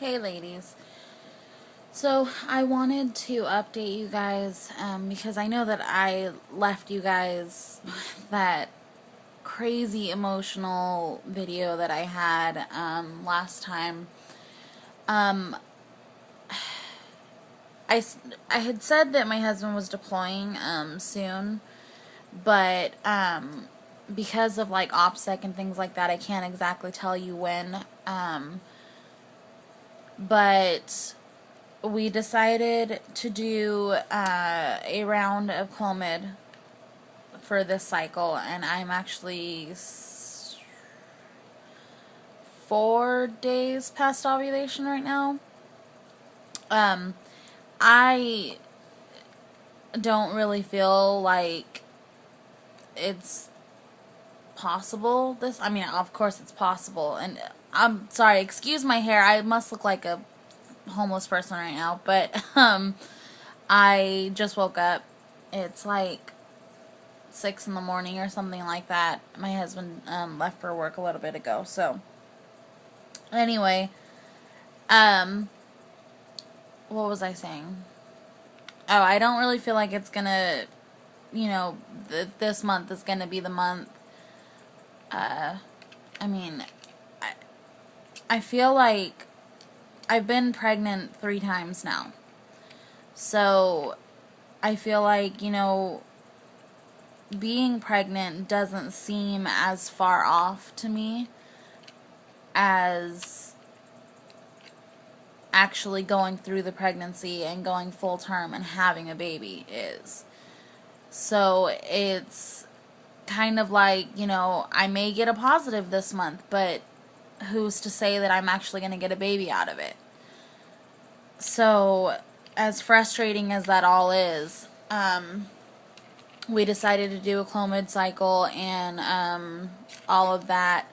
Hey ladies. So I wanted to update you guys because I know that I left you guys that crazy emotional video that I had last time. Um, I had said that my husband was deploying soon, but because of like OPSEC and things like that, I can't exactly tell you when. But we decided to do a round of Clomid for this cycle, and I'm actually 4 days past ovulation right now. I don't really feel like it's possible. I mean, of course it's possible, and I'm sorry, excuse my hair. I must look like a homeless person right now, but I just woke up. It's like 6 in the morning or something like that. My husband left for work a little bit ago. So anyway, what was I saying? Oh, I don't really feel like it's gonna, this month is gonna be the month. I mean, I feel like I've been pregnant 3 times now. So I feel like, being pregnant doesn't seem as far off to me as actually going through the pregnancy and going full term and having a baby is. So it's kind of like, I may get a positive this month, but who's to say that I'm actually going to get a baby out of it? So, as frustrating as that all is, we decided to do a Clomid cycle and all of that.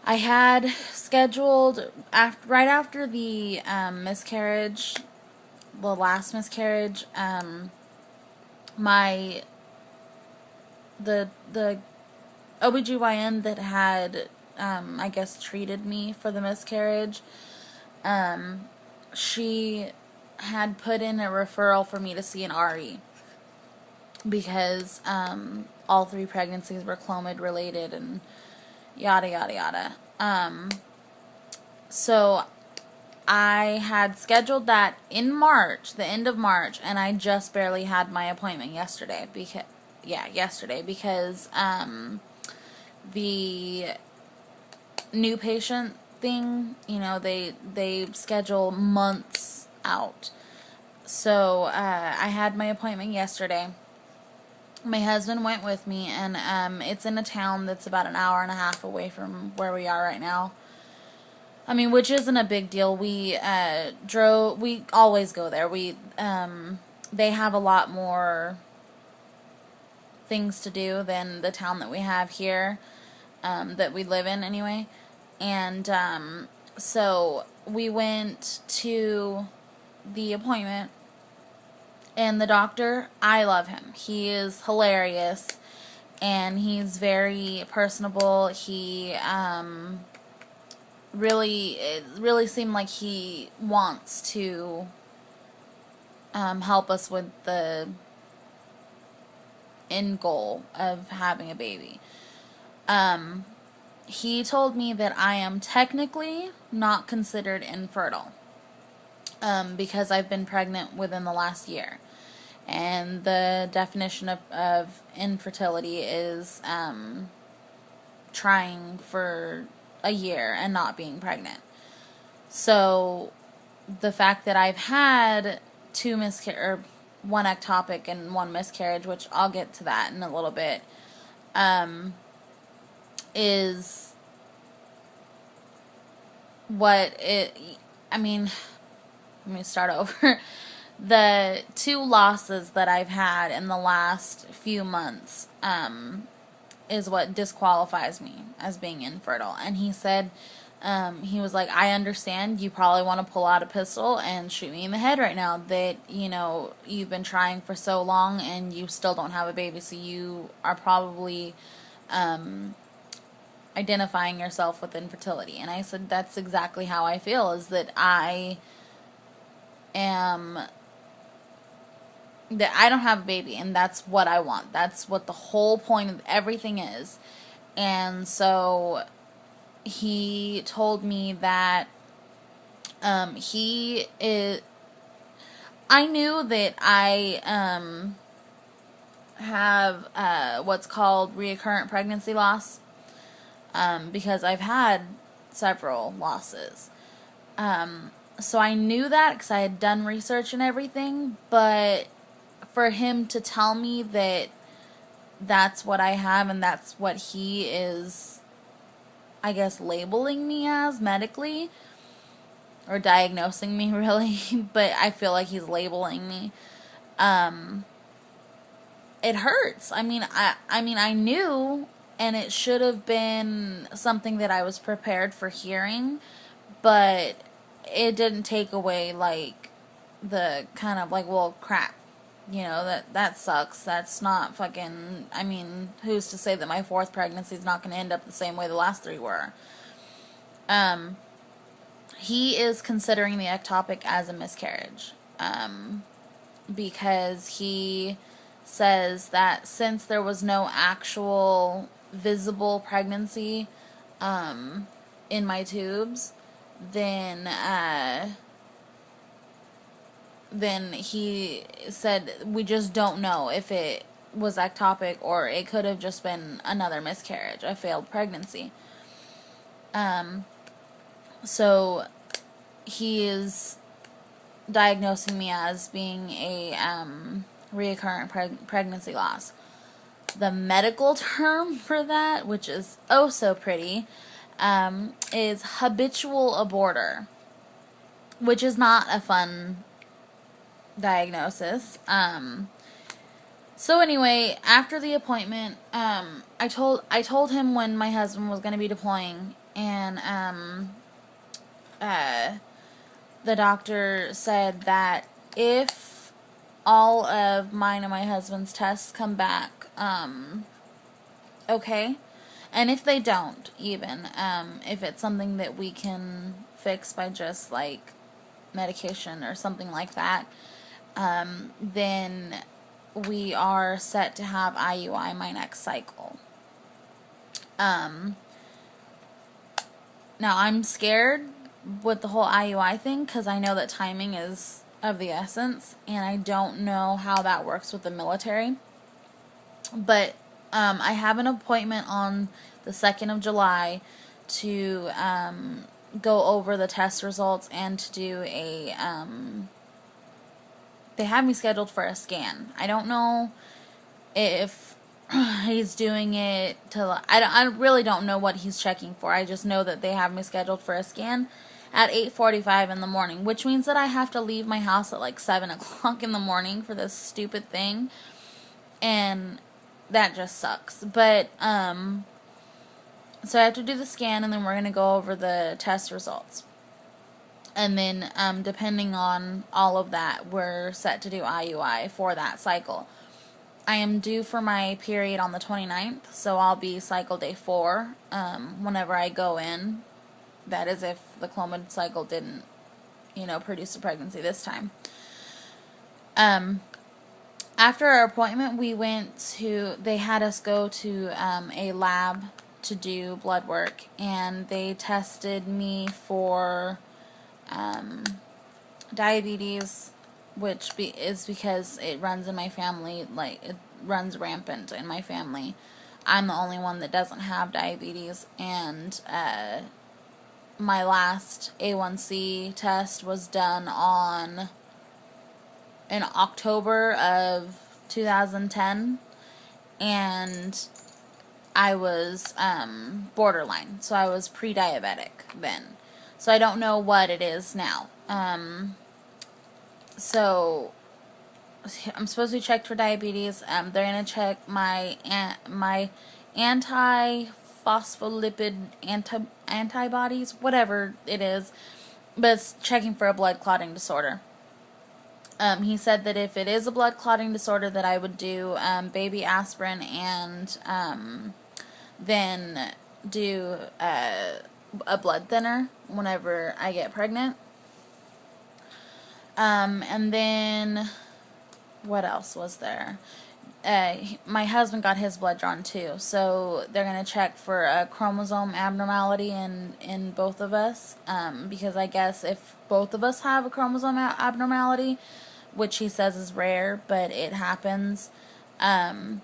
I had scheduled right after the miscarriage, the last miscarriage. My the OBGYN that had I guess treated me for the miscarriage, she had put in a referral for me to see an RE because all 3 pregnancies were Clomid related and yada yada yada. So I had scheduled that in March, the end of March, and I just barely had my appointment yesterday because the new patient thing, they schedule months out. So I had my appointment yesterday. My husband went with me, and it's in a town that's about an hour and a half away from where we are right now. I mean, which isn't a big deal. We always go there. They have a lot more things to do than the town that we have here, that we live in anyway. And so we went to the appointment, and the doctor, I love him. He is hilarious, and he's very personable. It really seemed like he wants to help us with the end goal of having a baby. He told me that I am technically not considered infertile because I've been pregnant within the last year. And the definition of infertility is trying for a year and not being pregnant. So the fact that I've had one ectopic and 1 miscarriage, which I'll get to that in a little bit, is I mean, let me start over. The 2 losses that I've had in the last few months is what disqualifies me as being infertile. And he said, he was like, I understand you probably want to pull out a pistol and shoot me in the head right now that, you've been trying for so long and you still don't have a baby, so you are probably identifying yourself with infertility. And I said, that's exactly how I feel, is that I don't have a baby, and that's what I want. That's what the whole point of everything is. And so he told me that he is. I knew that I have what's called recurrent pregnancy loss, because I've had several losses. So I knew that because I had done research and everything, but for him to tell me that that's what I have and that's what he is, I guess, labeling me as medically, or diagnosing me, really, but I feel like he's labeling me. It hurts. I mean, I knew, and it should have been something that I was prepared for hearing, but it didn't take away, like, the kind of, like, well, crap. You know, that sucks. That's not fucking, I mean, who's to say that my fourth pregnancy is not going to end up the same way the last three were? He is considering the ectopic as a miscarriage, because he says that since there was no actual visible pregnancy in my tubes, then he said we just don't know if it was ectopic or it could have just been another miscarriage, a failed pregnancy. So he is diagnosing me as being a recurrent pregnancy loss. The medical term for that, which is oh so pretty, is habitual aborter, which is not a fun diagnosis. So anyway, after the appointment, I told him when my husband was going to be deploying, and the doctor said that if all of mine and my husband's tests come back okay, and if they don't, even if it's something that we can fix by just like medication or something like that, then we are set to have IUI my next cycle. Now I'm scared with the whole IUI thing because I know that timing is of the essence, and I don't know how that works with the military. But I have an appointment on the 2nd of July to go over the test results and to do a they have me scheduled for a scan. I don't know if he's doing it to, I really don't know what he's checking for. I just know that they have me scheduled for a scan at 8:45 in the morning, which means that I have to leave my house at like 7 o'clock in the morning for this stupid thing, and that just sucks. But so I have to do the scan, and then we're going to go over the test results. And then, depending on all of that, we're set to do IUI for that cycle. I am due for my period on the 29th, so I'll be cycle day 4 whenever I go in. That is if the Clomid cycle didn't, produce a pregnancy this time. After our appointment, they had us go to a lab to do blood work, and they tested me for diabetes, which is because it runs in my family, like it runs rampant in my family. I'm the only one that doesn't have diabetes, and my last A1C test was done in October of 2010, and I was borderline, so I was pre-diabetic then. So I don't know what it is now. So I'm supposed to be checked for diabetes. They're going to check my antiphospholipid antibodies, whatever it is, but it's checking for a blood clotting disorder. He said that if it is a blood clotting disorder, that I would do baby aspirin, and then do a blood thinner whenever I get pregnant. And then, what else was there? My husband got his blood drawn too, so they're going to check for a chromosome abnormality in both of us, because I guess if both of us have a chromosome abnormality, which he says is rare, but it happens, then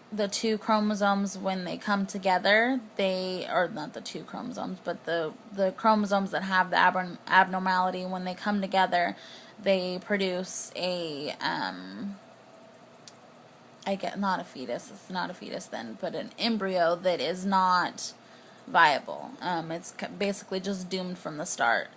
the two chromosomes, when they come together, or not the two chromosomes, but the chromosomes that have the abnormality, when they come together, they produce a, not a fetus, it's not a fetus then, but an embryo that is not viable. It's basically just doomed from the start.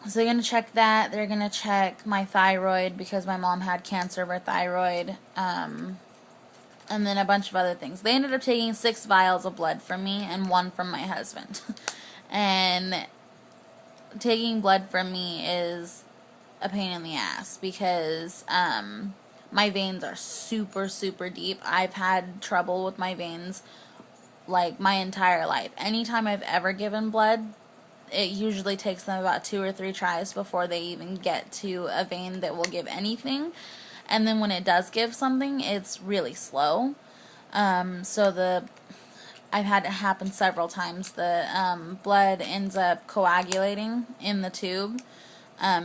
So they're going to check that. They're going to check my thyroid because my mom had cancer of her thyroid. And then a bunch of other things. They ended up taking 6 vials of blood from me and 1 from my husband. And taking blood from me is a pain in the ass because my veins are super, super deep. I've had trouble with my veins like my entire life. Anytime I've ever given blood, it usually takes them about 2 or 3 tries before they even get to a vein that will give anything. And then when it does give something, it's really slow. So I've had it happen several times. The blood ends up coagulating in the tube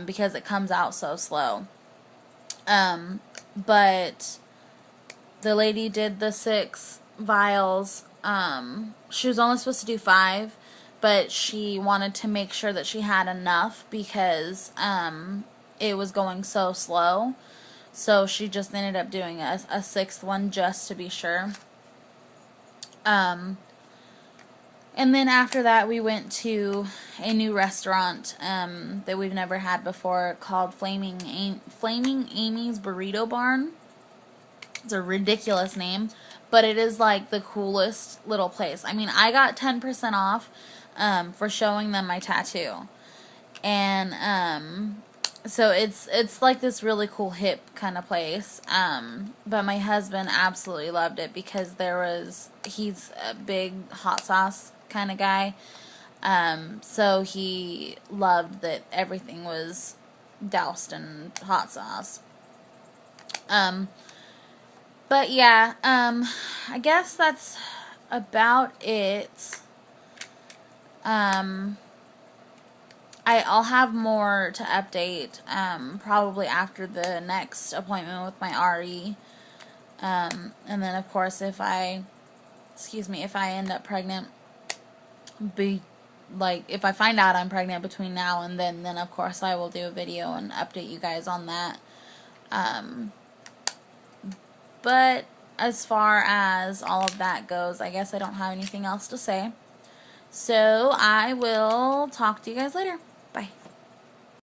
because it comes out so slow. But the lady did the 6 vials. She was only supposed to do 5. But she wanted to make sure that she had enough because it was going so slow. So she just ended up doing a 6th one just to be sure. And then after that we went to a new restaurant that we've never had before called Flaming Amy's Burrito Barn. It's a ridiculous name, but it is like the coolest little place. I mean, I got 10% off for showing them my tattoo. And so it's like this really cool hip kind of place. But my husband absolutely loved it because he's a big hot sauce kind of guy. So he loved that everything was doused in hot sauce. But yeah, I guess that's about it. I'll have more to update, probably after the next appointment with my RE. And then of course if I end up pregnant, if I find out I'm pregnant between now and then of course I will do a video and update you guys on that. But as far as all of that goes, I guess I don't have anything else to say. So I will talk to you guys later.